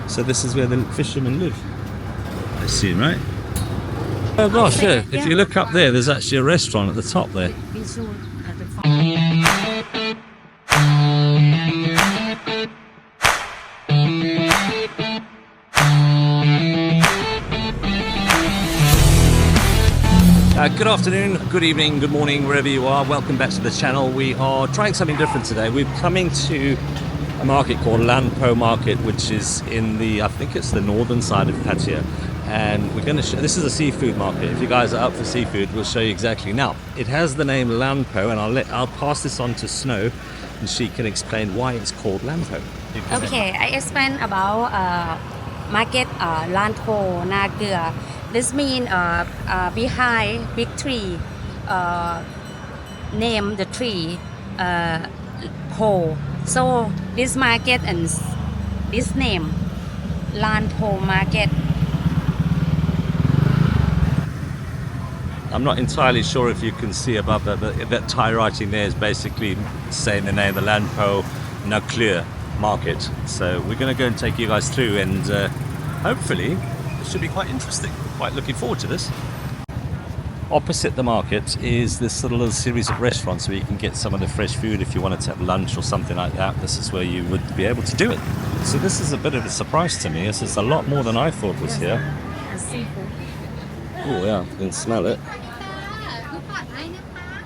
So this is where the fishermen live. I see, right? Oh gosh, yeah. If you look up there, there's actually a restaurant at the top there. Good afternoon, good evening, good morning, wherever you are. Welcome back to the channel. We are trying something different today. We're coming to a market called Lan Pho Market, which is in the, I think it's the northern side of Pattaya. And we're going to show, this is a seafood market. If you guys are up for seafood, we'll show you exactly. Now, it has the name Lan Pho, and I'll pass this on to Snow, and she can explain why it's called Lan Pho. Okay, I explain about market Lan Pho, Nakluea. This means behind big tree, name the tree Pho. So this market and this name Lan Pho Market. I'm not entirely sure if you can see above that Thai writing there is basically saying the name, the Lan Pho Nakluea Market. So we're going to go and take you guys through, and hopefully it should be quite interesting. Quite looking forward to this. Opposite the market is this little series of restaurants where you can get some of the fresh food if you wanted to have lunch or something like that. This is where you would be able to do it. So this is a bit of a surprise to me. This is a lot more than I thought was here. Oh yeah, you can smell it.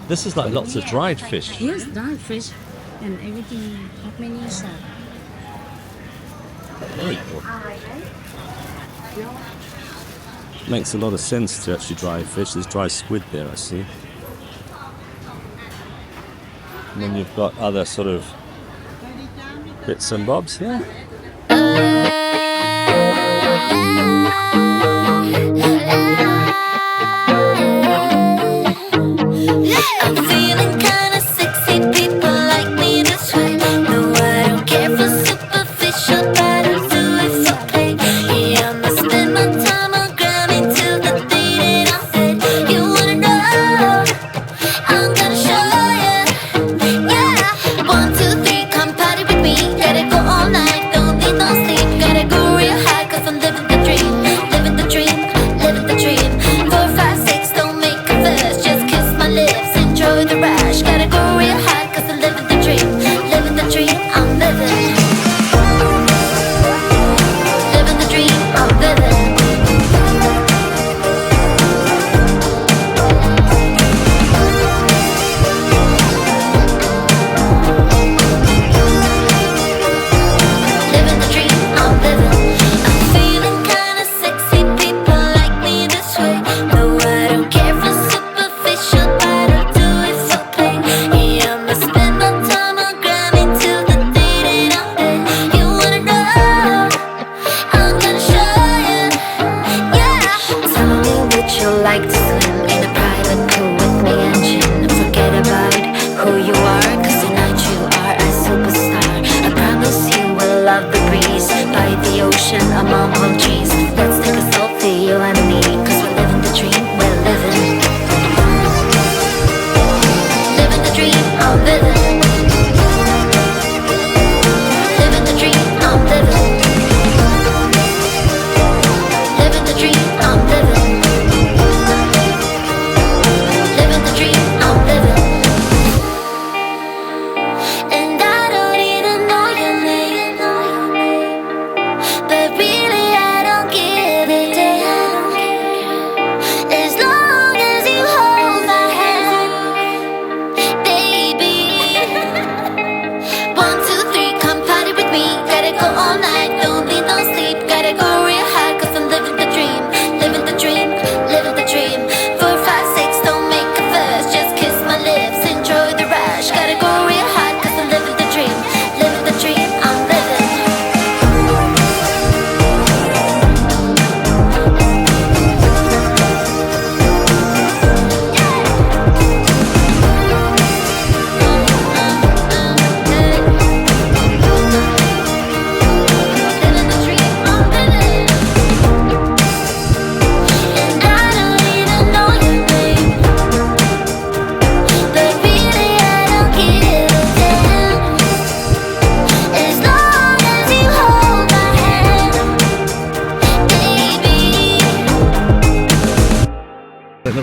This is like lots of dried fish. Yes, dried fish and everything. Many stuff. Very cool. Makes a lot of sense to actually dry fish. There's dry squid there, I see. And then you've got other sort of bits and bobs here.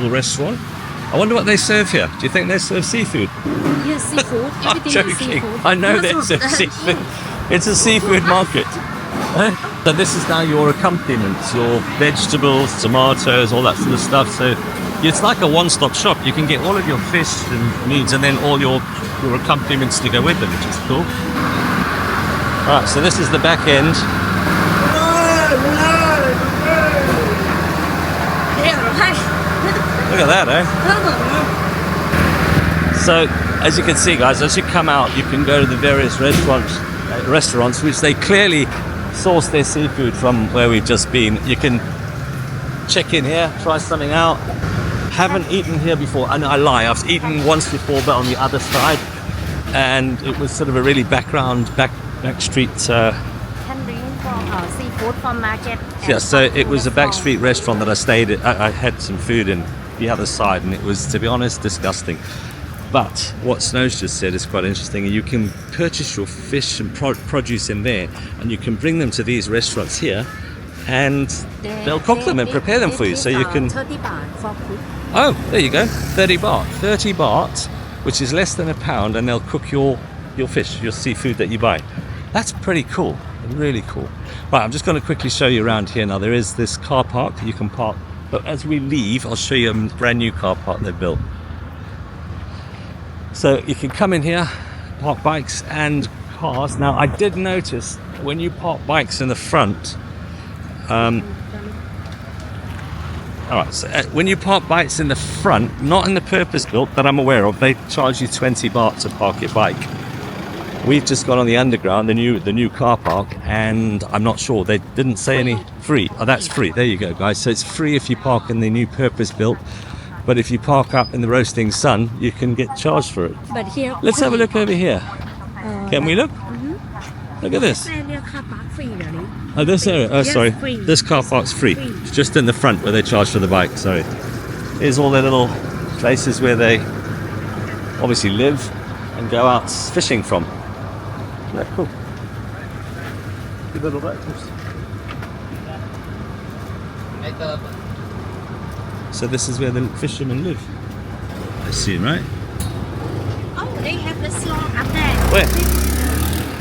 little restaurant. I wonder what they serve here. Do you think they serve seafood? Yes, seafood. I'm Everything joking. is seafood. I know they serve seafood. It's a seafood market. So this is now your accompaniments, your vegetables, tomatoes, all that sort of stuff. So it's like a one-stop shop. You can get all of your fish and meats and then all your accompaniments to go with them, which is cool. All right, so this is the back end. Look at that, eh? So, as you can see, guys, as you come out, you can go to the various restaurants, which they clearly source their seafood from where we've just been. You can check in here, try something out. Haven't eaten here before. I know, I lie. I've eaten once before, but on the other side, and it was sort of a really back street. Can bring from seafood from market. Yeah, so it was a backstreet restaurant that I stayed at. I had some food in the other side, and it was, to be honest, disgusting. But what Snow's just said is quite interesting. You can purchase your fish and produce in there, and you can bring them to these restaurants here, and they'll cook them and prepare them for you. So you can. 30 baht for cook. Oh, there you go. 30 baht. 30 baht, which is less than £1, and they'll cook your fish, your seafood that you buy. That's pretty cool. Really cool. Right, I'm just going to quickly show you around here now. There is this car park you can park, but as we leave, I'll show you a brand new car park they've built. So you can come in here, park bikes and cars. Now, I did notice when you park bikes in the front, alright, so when you park bikes in the front, not in the purpose-built that I'm aware of, they charge you 20 baht to park your bike. We've just gone on the underground, the new car park, and I'm not sure. They didn't say any free. Oh, that's free. There you go, guys. So it's free if you park in the new purpose-built, but if you park up in the roasting sun, you can get charged for it. But here, Let's have a look over here. Can we look? Look at this. Oh, this area. Oh, Yes, sorry. free. This car park's free. It's just in the front where they charge for the bike. Sorry. Here's all the little places where they obviously live and go out fishing from. Yeah, cool. Good little breakfast. So this is where the fishermen live. I see, right? Oh, they have the slot up there. Where?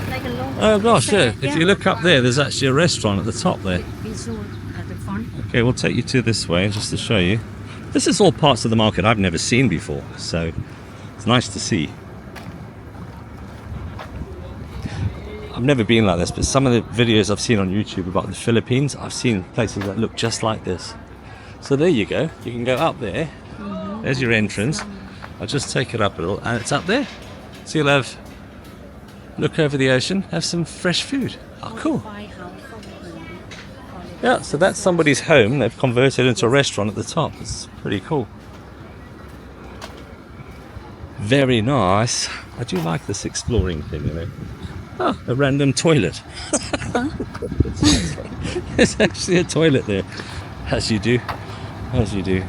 Like a long. Oh gosh, yeah. If you look up there, there's actually a restaurant at the top there. Visual at the front. Okay, we'll take you to this way just to show you. This is all parts of the market I've never seen before, so it's nice to see. I've never been like this, but some of the videos I've seen on YouTube about the Philippines, I've seen places that look just like this. So there you go. You can go up there. There's your entrance. I'll just take it up a little, and it's up there. So you'll have look over the ocean, have some fresh food. Oh, cool. Yeah, so that's somebody's home. They've converted into a restaurant at the top. It's pretty cool. Very nice. I do like this exploring thing, you know. Oh, a random toilet. There's actually a toilet there. As you do. As you do.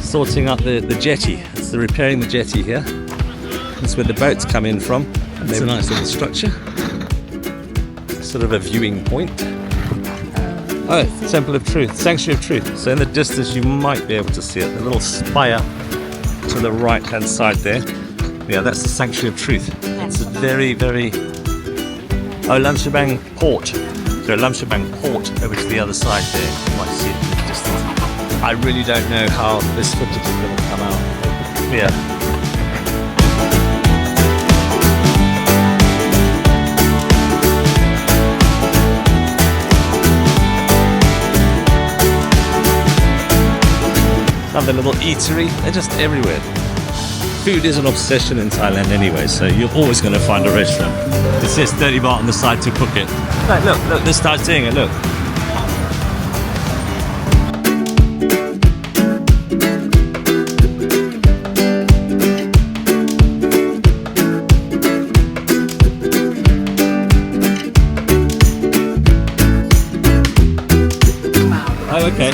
Sorting out the jetty. It's the repairing the jetty here. That's where the boats come in from. It's a nice little structure. Sort of a viewing point. Oh, Temple of Truth, Sanctuary of Truth. So in the distance you might be able to see it. The little spire to the right hand side there. Yeah, that's the Sanctuary of Truth. It's a very, very... Oh, Lan Pho Port. So Lan Pho Port over to the other side there. You might see it in the distance. I really don't know how this footage is going to come out. Yeah. Another little eatery. They're just everywhere. Food is an obsession in Thailand anyway, so you're always going to find a restaurant. It says 30 baht on the side to cook it. Right, look, let's start seeing it, look. Oh, okay.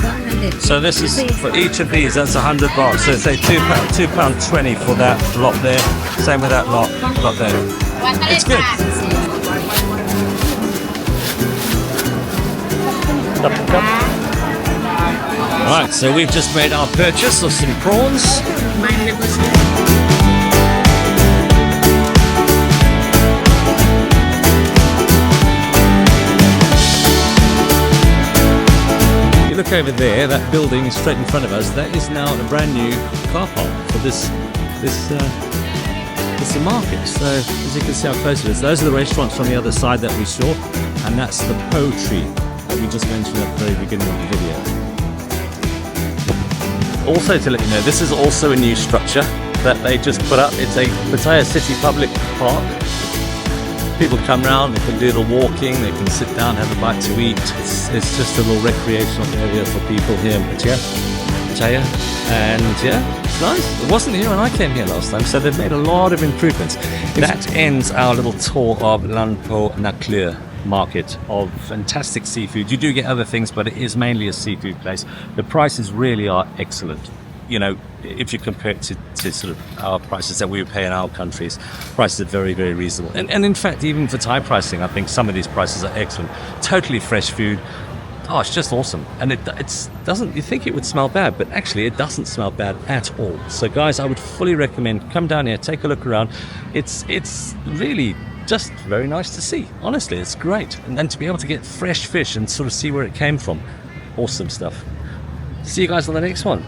So this is for each of these. That's 100 baht. So say £2.20 for that lot there. Same with that lot there. It's good. Alright, so we've just made our purchase of some prawns. You look over there, that building is straight in front of us. That is now a brand new car park for this market. So as you can see how close it is, those are the restaurants from the other side that we saw, and that's the Po tree that we just mentioned at the very beginning of the video. Also to let you know, this is also a new structure that they just put up. It's a Pattaya City public park. People come round, they can do the walking, they can sit down, have a bite to eat. It's just a little recreational area for people here in Pattaya. And yeah, it's nice. It wasn't here when I came here last time, so they've made a lot of improvements. That ends our little tour of Lan Pho Nakluea market of fantastic seafood. You do get other things, but it is mainly a seafood place. The prices really are excellent. You know, if you compare it to sort of our prices that we would pay in our countries, prices are very, very reasonable. And in fact, even for Thai pricing, I think some of these prices are excellent. Totally fresh food. Oh, it's just awesome. And it doesn't, you think it would smell bad, but actually it doesn't smell bad at all. So guys, I would fully recommend, come down here, take a look around. It's really just very nice to see. Honestly, it's great. And to be able to get fresh fish and sort of see where it came from. Awesome stuff. See you guys on the next one.